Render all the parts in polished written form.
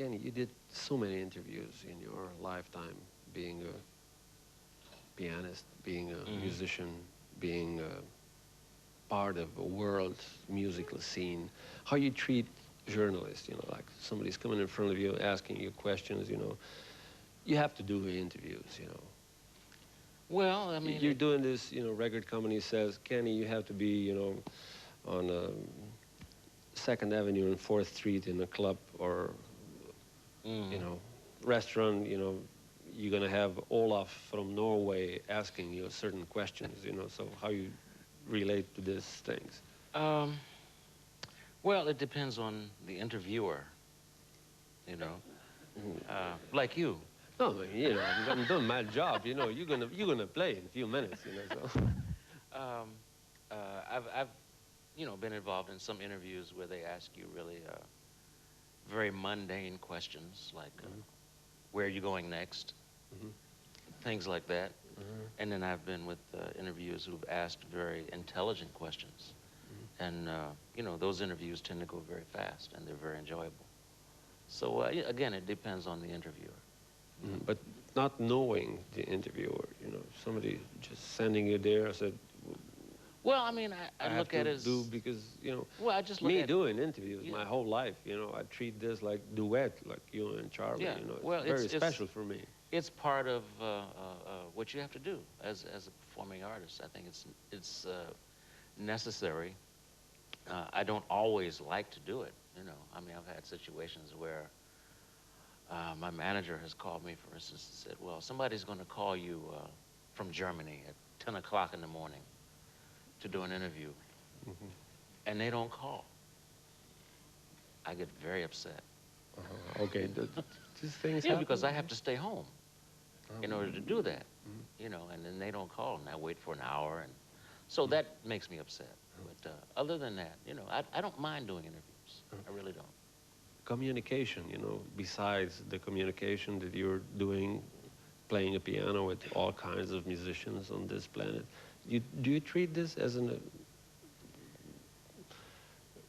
Kenny, you did so many interviews in your lifetime, being a pianist, being a musician, being a part of a world musical scene. How you treat journalists, you know, like somebody's coming in front of you asking you questions, you know. You have to do interviews, you know. Well, I mean... You're doing this, you know, record company says, Kenny, you have to be, you know, on 2nd Avenue and 4th Street in a club or, you know, restaurant, you know, you're going to have Olaf from Norway asking you certain questions, you know, so how you relate to these things? Well, it depends on the interviewer, you know, like you. No, you know, I'm doing my job, you know, you're gonna play in a few minutes, you know, so. I've, you know, been involved in some interviews where they ask you really very mundane questions, like where are you going next? Things like that. And then I've been with interviewers who've asked very intelligent questions. And, you know, those interviews tend to go very fast, and they're very enjoyable. So, again, it depends on the interviewer. But not knowing the interviewer, you know, somebody just sending you there, I said, well, I mean, I look at it as... do because, you know, well, I just look me doing interviews my whole life, you know, I treat this like duet, like you and Charlie, you know, well, it's very special for me. It's part of what you have to do as a performing artist. I think it's necessary. I don't always like to do it, you know. I mean, I've had situations where my manager has called me, for instance, and said, well, somebody's going to call you from Germany at 10 o'clock in the morning to do an interview, and they don't call. I get very upset. Okay, these things happen. Because I have to stay home in order to do that, you know, and then they don't call, and I wait for an hour, and so that makes me upset. But other than that, you know, I don't mind doing interviews. I really don't. Communication, you know, besides the communication that you're doing, playing a piano with all kinds of musicians on this planet, do you treat this as an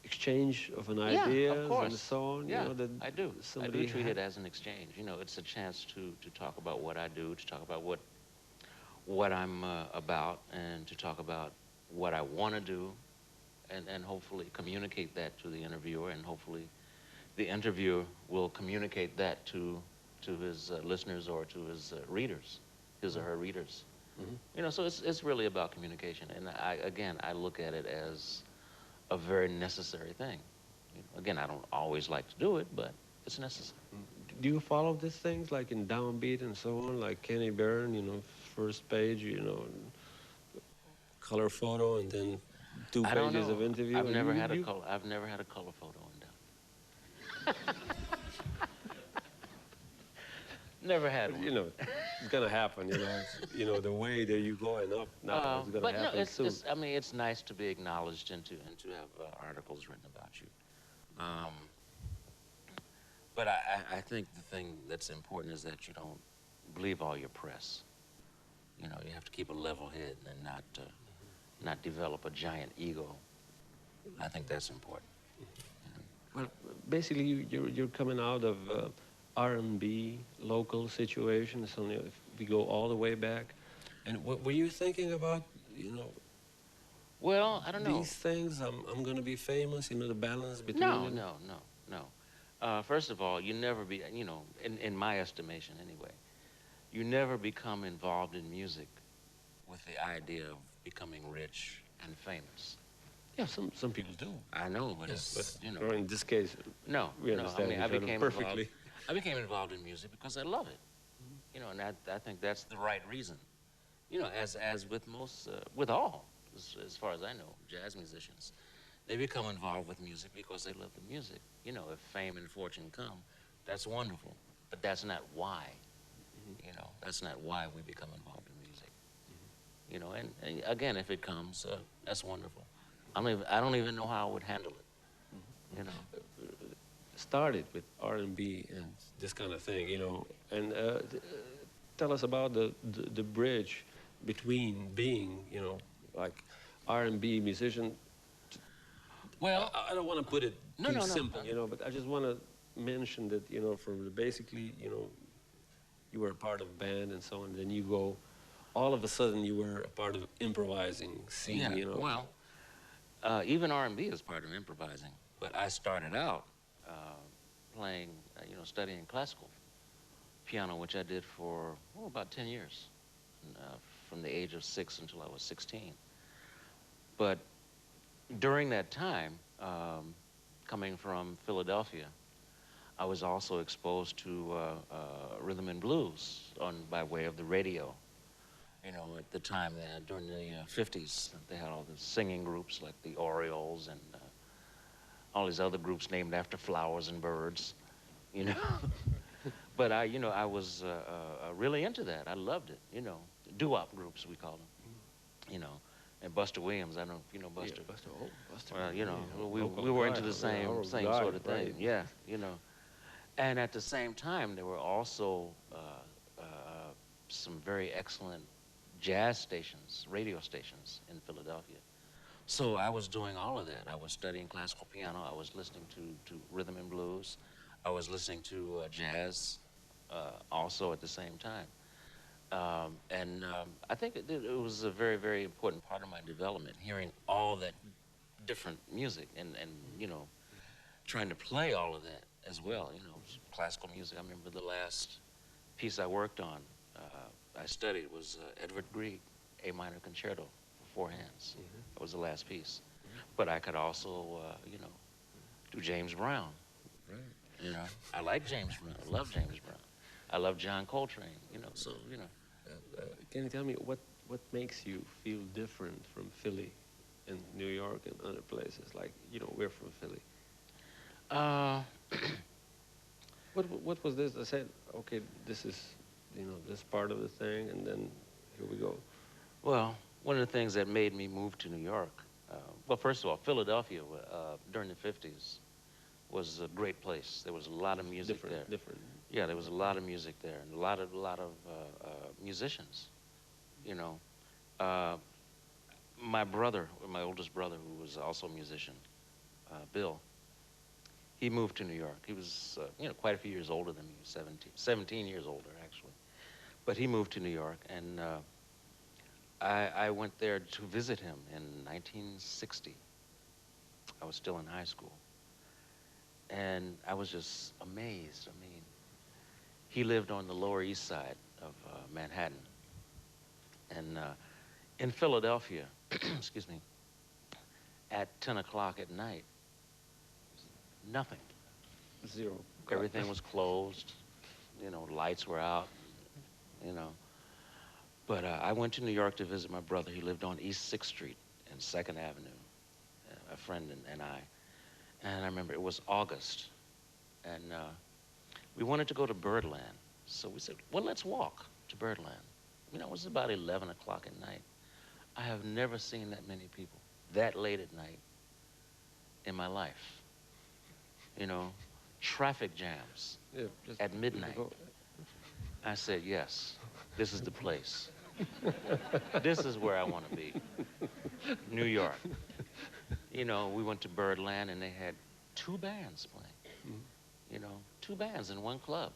exchange of an ideas and so on? Yeah, you know, that I do. I do treat it as an exchange. You know, it's a chance to talk about what I do, to talk about what I'm about, and to talk about what I want to do, and hopefully communicate that to the interviewer, and hopefully the interviewer will communicate that to his listeners or to his readers, his or her readers. You know, so it's really about communication. And I look at it as a very necessary thing. You know, again, I don't always like to do it, but it's necessary. Do you follow these things like in Downbeat and so on, like Kenny Barron, you know, first page, you know, color photo, and then 2 pages of interview? I've never had a color photo in Down. Never had one. You know, it's gonna happen. You know, you know the way that you're going up now. It's gonna happen soon. I mean, it's nice to be acknowledged and to have articles written about you. But I think the thing that's important is that you don't believe all your press. You know, you have to keep a level head and not develop a giant ego. I think that's important. Well, basically, you're coming out of R&B local situations. So if we go all the way back, and what were you thinking about? You know. Well, I don't know. These things, I'm going to be famous. You know, the balance between. No. First of all, you never be. You know, in my estimation, anyway, you never become involved in music with the idea of becoming rich and famous. Yeah, some people do. I know, but it's, you know. Or in this case, no, we understand I became perfectly. I became involved in music because I love it. You know, and I think that's the right reason. You know, as with most, with all, as far as I know, jazz musicians, they become involved with music because they love the music. You know, if fame and fortune come, that's wonderful, but that's not why. You know, that's not why we become involved in music. You know, and again, if it comes, that's wonderful. I don't even know how I would handle it. You know. Started with R&B and this kind of thing, you know, and tell us about the bridge between being, you know, like R&B musician. Well, I don't want to put it too simple, you know, but I just want to mentioned that, you know, from the basically, you know, you were a part of a band and so on, then you go, all of a sudden you were a part of improvising scene, Yeah, you know. well, even R&B is part of improvising. But I started out playing, you know, studying classical piano, which I did for about 10 years, from the age of 6 until I was 16. But during that time, coming from Philadelphia, I was also exposed to rhythm and blues by way of the radio. You know, at the time, during the 50s, they had all the singing groups like the Orioles and all these other groups named after flowers and birds, you know. But you know, I was really into that. I loved it, you know. Doo-wop groups, we call them, you know. And Buster Williams, I don't know if you know Buster. Yeah, Buster, oh, Buster. Well, you know, yeah, we were into the guy, same guy, sort of thing. right. Yeah, you know. And at the same time, there were also some very excellent jazz stations, radio stations in Philadelphia. So I was doing all of that. I was studying classical piano. I was listening to rhythm and blues. I was listening to jazz also at the same time. I think it was a very, very important part of my development, hearing all that different music and you know, trying to play all of that as well, you know, classical music. I remember the last piece I worked on, I studied, was Edvard Grieg, A minor concerto for 4 hands. That was the last piece. But I could also, you know, do James Brown. Right. You know, I like James Brown. I love James Brown. I love John Coltrane, you know, so, you know. Can you tell me what makes you feel different from Philly and New York and other places? Like, you know, we're from Philly. What was this? I said, okay, this is, you know, this part of the thing, and then here we go. Well, one of the things that made me move to New York, well, first of all, Philadelphia during the 50s was a great place. There was a lot of music there. Different. Yeah, there was a lot of music there, and a lot of musicians. You know, my brother, my oldest brother, who was also a musician, Bill, he moved to New York. He was, you know, quite a few years older than me, 17 years older, actually. But he moved to New York, and I went there to visit him in 1960. I was still in high school. And I was just amazed. I mean, he lived on the Lower East Side of Manhattan. And in Philadelphia, excuse me, at 10 o'clock at night, nothing. Zero. Everything was closed. You know, lights were out, you know. But I went to New York to visit my brother. He lived on East 6th Street and 2nd Avenue, a friend and I. And I remember it was August, and we wanted to go to Birdland. So we said, well, let's walk to Birdland. You know, it was about 11 o'clock at night. I have never seen that many people that late at night in my life. You know, traffic jams at midnight. I said, yes, this is the place. This is where I want to be, New York. You know, we went to Birdland, and they had 2 bands playing. You know, 2 bands in 1 club.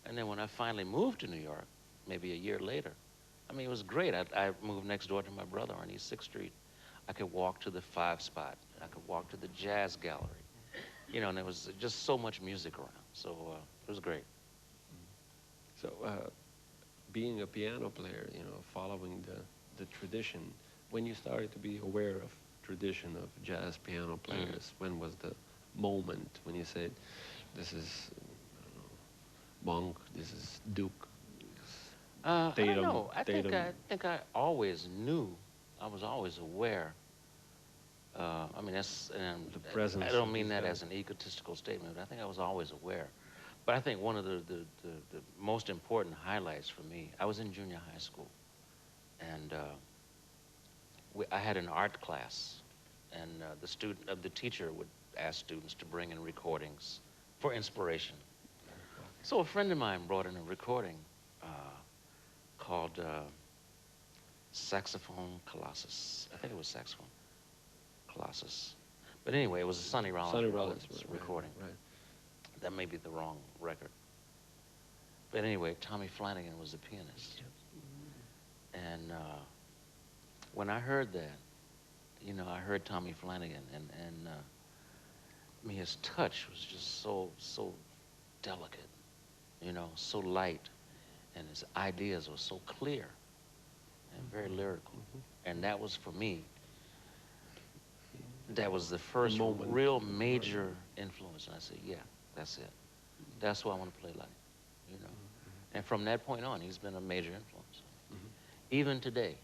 And then when I finally moved to New York, maybe a year later, I mean, it was great. I moved next door to my brother on East 6th Street. I could walk to the 5 Spot. I could walk to the Jazz Gallery. You know, and there was just so much music around. So it was great. So being a piano player, you know, following the tradition, when you started to be aware of tradition of jazz piano players, when was the moment when you said, this is, I don't know, Monk, this is Duke? I don't know. I think I always knew. I was always aware. I mean, that's the presence. I don't mean that as an egotistical statement, but I think I was always aware. But I think one of the most important highlights for me, I was in junior high school, and I had an art class, and the teacher would ask students to bring in recordings for inspiration. So a friend of mine brought in a recording called Saxophone Colossus. I think it was Saxophone Colossus. But anyway, it was a Sonny Rollins recording. Right. That may be the wrong record. But anyway, Tommy Flanagan was the pianist. And when I heard that, you know, I heard Tommy Flanagan, and I mean, his touch was just so delicate, you know, so light, and his ideas were so clear and very lyrical. And that was, for me, that was the first real major influence. And I said, yeah, that's it. That's what I want to play like, you know. And from that point on, he's been a major influence. Even today.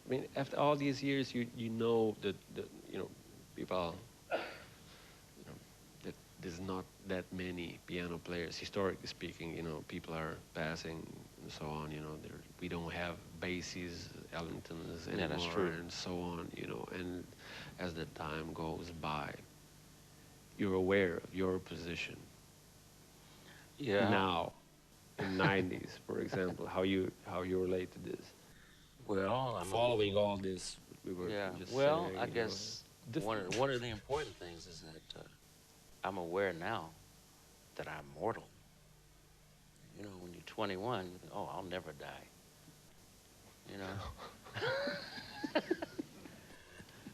I mean, after all these years, you know that you know, people, you know, that there's not that many piano players, historically speaking. You know, people are passing and so on. You know, we don't have Bassies, Ellingtons anymore, that's true. and so on. You know, and as the time goes by, you're aware of your position. Yeah. Now, in '90s, for example, how you relate to this? Well, I'm Following all this, we were just well, saying, I guess one of the important things is that I'm aware now that I'm mortal. You know, when you're 21, you think, oh, I'll never die. You know?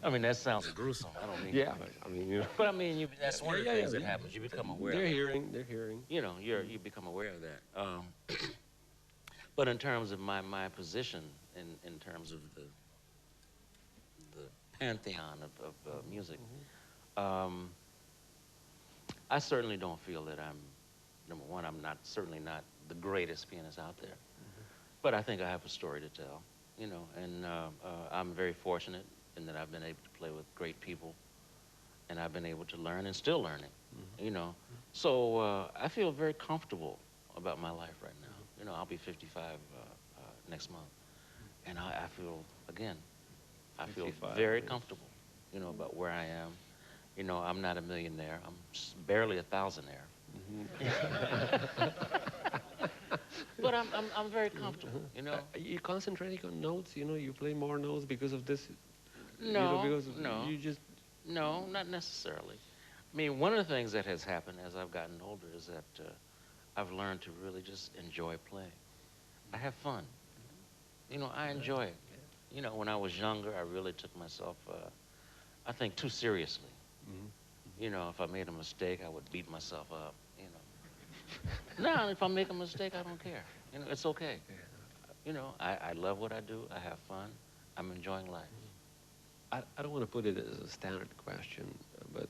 I mean, that sounds gruesome. I don't mean. Yeah, but I mean, you know. But I mean, that's one of the things that happens. You become aware. They're hearing. You know, you become aware of that. But in terms of my position, in terms of the pantheon of music, I certainly don't feel that I'm, number one, I'm certainly not the greatest pianist out there. But I think I have a story to tell, you know, and I'm very fortunate in that I've been able to play with great people, and I've been able to learn and still learning, you know. So I feel very comfortable about my life right now. You know, I'll be 55 next month, and I feel, again, I feel very comfortable, you know, about where I am. You know, I'm not a millionaire. I'm barely a thousandaire. But I'm very comfortable, you know. You concentrating on notes, you know, you play more notes because of this? No, you know, because no. You just... No, not necessarily. I mean, one of the things that has happened as I've gotten older is that I've learned to really just enjoy playing. I have fun. You know, I enjoy it. You know, when I was younger, I really took myself, I think, too seriously. You know, if I made a mistake, I would beat myself up, you know. Now, if I make a mistake, I don't care. You know, it's okay. You know, I love what I do. I have fun. I'm enjoying life. I don't want to put it as a standard question, but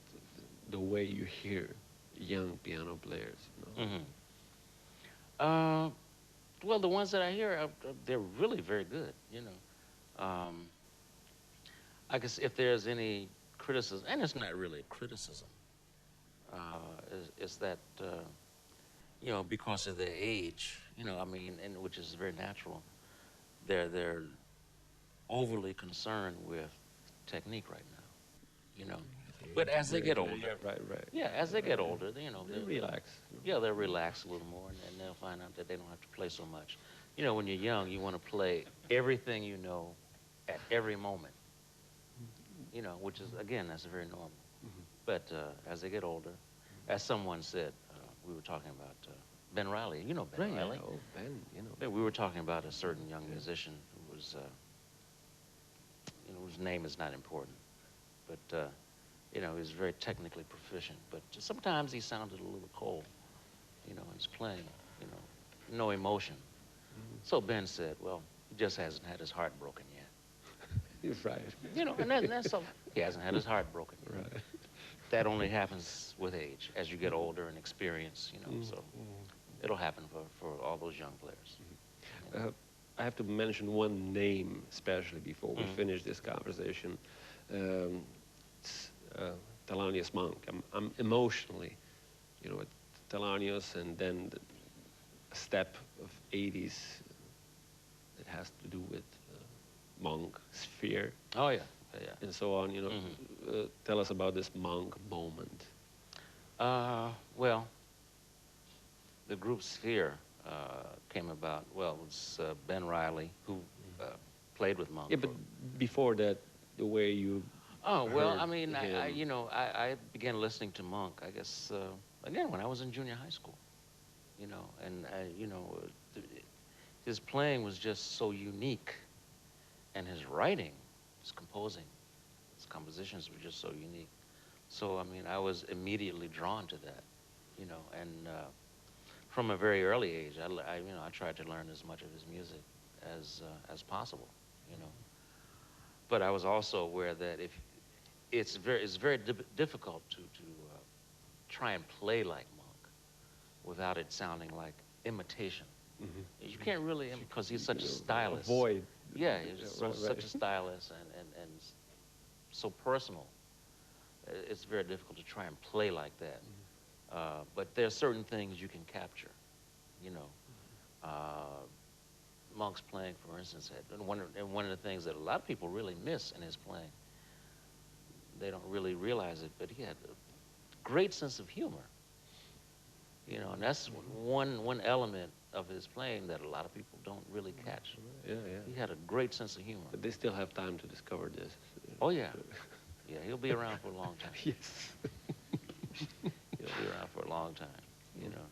the way you hear young piano players, you know. Well, the ones that I hear, they're really very good, you know. I guess if there's any criticism, and it's not really a criticism, is that, you know, because of their age, you know, I mean, and which is very natural, they're overly concerned with technique right now, you know. But as they get older, right. Yeah, as they get older, you know, they relax. Yeah, they'll relax a little more, and they'll find out that they don't have to play so much. You know, when you're young, you want to play everything you know at every moment. You know, which is, again, that's very normal. But as they get older, as someone said, we were talking about Ben Riley. You know Ben Riley. Oh, Ben, you know. We were talking about a certain young musician who was, you know, whose name is not important, but you know, he was very technically proficient. But sometimes he sounded a little cold, you know, he's playing, you know, no emotion. So Ben said, well, he just hasn't had his heart broken yet. He's right. You know, and that's all. He hasn't had his heart broken yet. Right. That only happens with age, as you get older and experience, you know, so it'll happen for all those young players. I have to mention one name, especially before we finish this conversation. It's Thelonious Monk. I'm emotionally, you know, with Thelonious, and then a step of 80s that has to do with Monk, Sphere. Oh, yeah. And so on, you know. Tell us about this Monk moment. Well, the group Sphere came about, well, it was Ben Riley, who played with Monk. Yeah, but before that, the way you... Oh, well, I mean, you know, I began listening to Monk, I guess, again, when I was in junior high school, you know, and, you know, his playing was just so unique, and his writing, his composing, his compositions were just so unique. So, I mean, I was immediately drawn to that, you know, and from a very early age, you know, I tried to learn as much of his music as possible, you know. But I was also aware that if it's very difficult to try and play like Monk without it sounding like imitation. Mm-hmm. You can't really, because he's such a stylist. Avoid. Yeah, he's such a stylist and so personal. It's very difficult to try and play like that. Mm-hmm. But there are certain things you can capture, you know. Monk's playing, for instance, and one of the things that a lot of people really miss in his playing, they don't really realize it, but he had a great sense of humor. You know, and that's one element of his playing that a lot of people don't really catch. Yeah, yeah. He had a great sense of humor. But they still have time to discover this. Oh, yeah. Yeah, he'll be around for a long time. Yes. He'll be around for a long time, you know.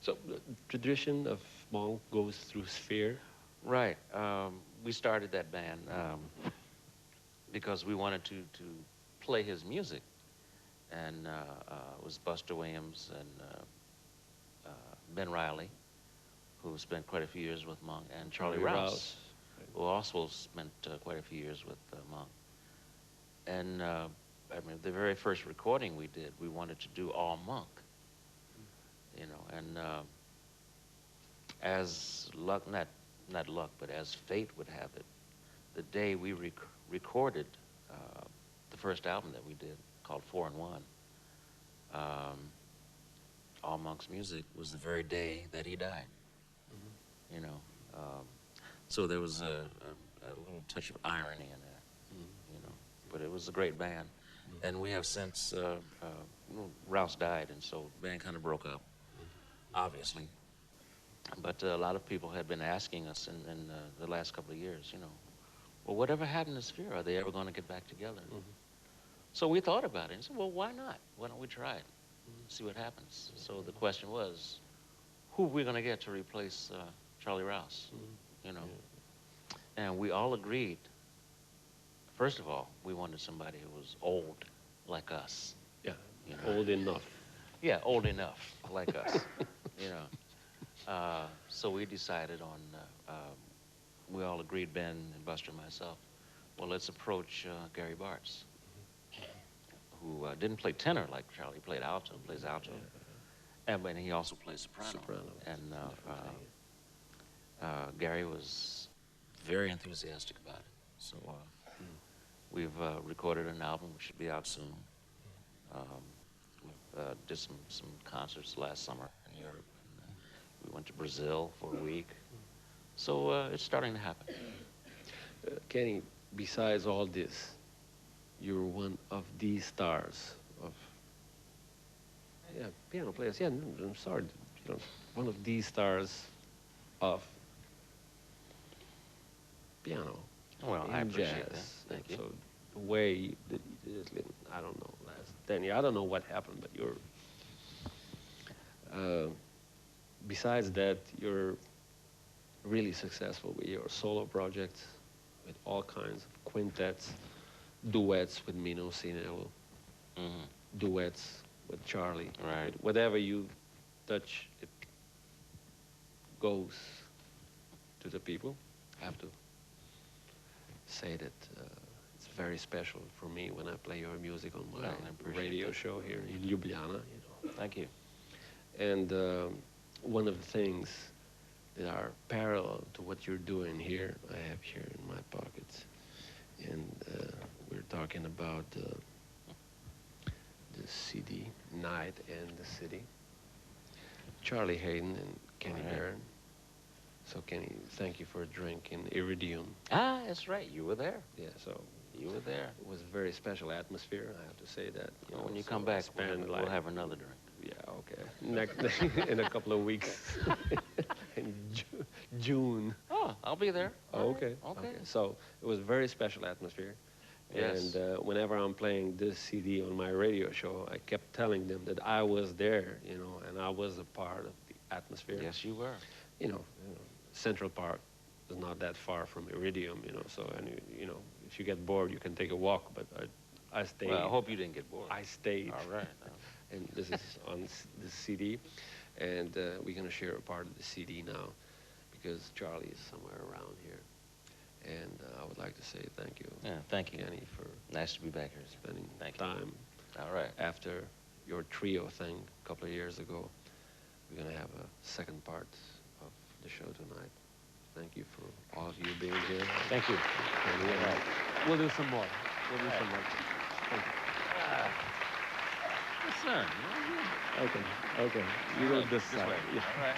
So the tradition of Monk goes through sphere? Right. We started that band because we wanted to play his music. And it was Buster Williams and Ben Riley, who spent quite a few years with Monk, and Charlie Rouse, who also spent quite a few years with Monk. And I mean, the very first recording we did, we wanted to do all Monk, you know, and as luck, not luck, but as fate would have it, the day we recorded the first album that we did, called 4 in 1, all Monk's music, was the very day that he died. Mm-hmm. You know, so there was a little touch of irony in that. Mm-hmm. You know, but it was a great band. Mm-hmm. And we have since Rouse died, and so the band kind of broke up, obviously. But a lot of people had been asking us in the last couple of years, you know, well, whatever happened to Sphere? Are they ever going to get back together? Mm-hmm. So we thought about it and said, well, why not? Why don't we try it? See what happens. So the question was, who are we going to get to replace Charlie Rouse? You know, and we all agreed. First of all, we wanted somebody who was old like us. Yeah, you know? Old enough. Yeah, old enough like us. You know, so we decided on. We all agreed, Ben and Buster and myself. Well, let's approach Gary Bartz, who didn't play tenor like Charlie. Played alto, plays alto, and he also plays soprano. And Gary was very enthusiastic about it. So we've recorded an album which should be out soon. We did some concerts last summer in Europe. And, we went to Brazil for a week. So it's starting to happen. Kenny, besides all this, you're one of the stars of, piano players. Yeah, I'm sorry, you know, one of the stars of piano. Well, I appreciate jazz. that. Thank you. So the way that you just, I don't know, last 10 years, I don't know what happened, but you're, besides that, you're really successful with your solo projects, with all kinds of quintets, duets with Mino Sinello, duets with Charlie. Right. Whatever you touch, it goes to the people. I have to say that it's very special for me when I play your music on my radio show here in Ljubljana. You know. Thank you. And one of the things that are parallel to what you're doing here, I have here in my pockets. And we're talking about the CD, Night and the City. Charlie Haden and Kenny Barron. So Kenny, thank you for drinking Iridium. Ah, that's right, you were there. Yeah, so you were there. It was a very special atmosphere, I have to say that. Well, when you come back, we'll have another drink. Yeah, okay. Next, in a couple of weeks. In June. Oh, I'll be there. Oh, okay. Okay. So it was a very special atmosphere. Yes. And whenever I'm playing this CD on my radio show, I kept telling them that I was there, you know, and I was a part of the atmosphere. Yes, you were. You know, Central Park is not that far from Iridium, you know, so, and you know, if you get bored, you can take a walk, but I stayed. Well, I hope you didn't get bored. I stayed. All right. And this is on the CD, and we're going to share a part of the CD now, because Charlie is somewhere around here. And I would like to say thank you. Yeah, thank you. Kenny, for Nice to be back here. spending Thank you. time. All right. After your trio thing a couple of years ago, we're going to have a second part of the show tonight. Thank you for all of you being here. Thank you. And All right. we'll do some more. We'll do All some right. more. Thank you. Yes, sir. Okay, okay. You go this side. way. Yeah. All right.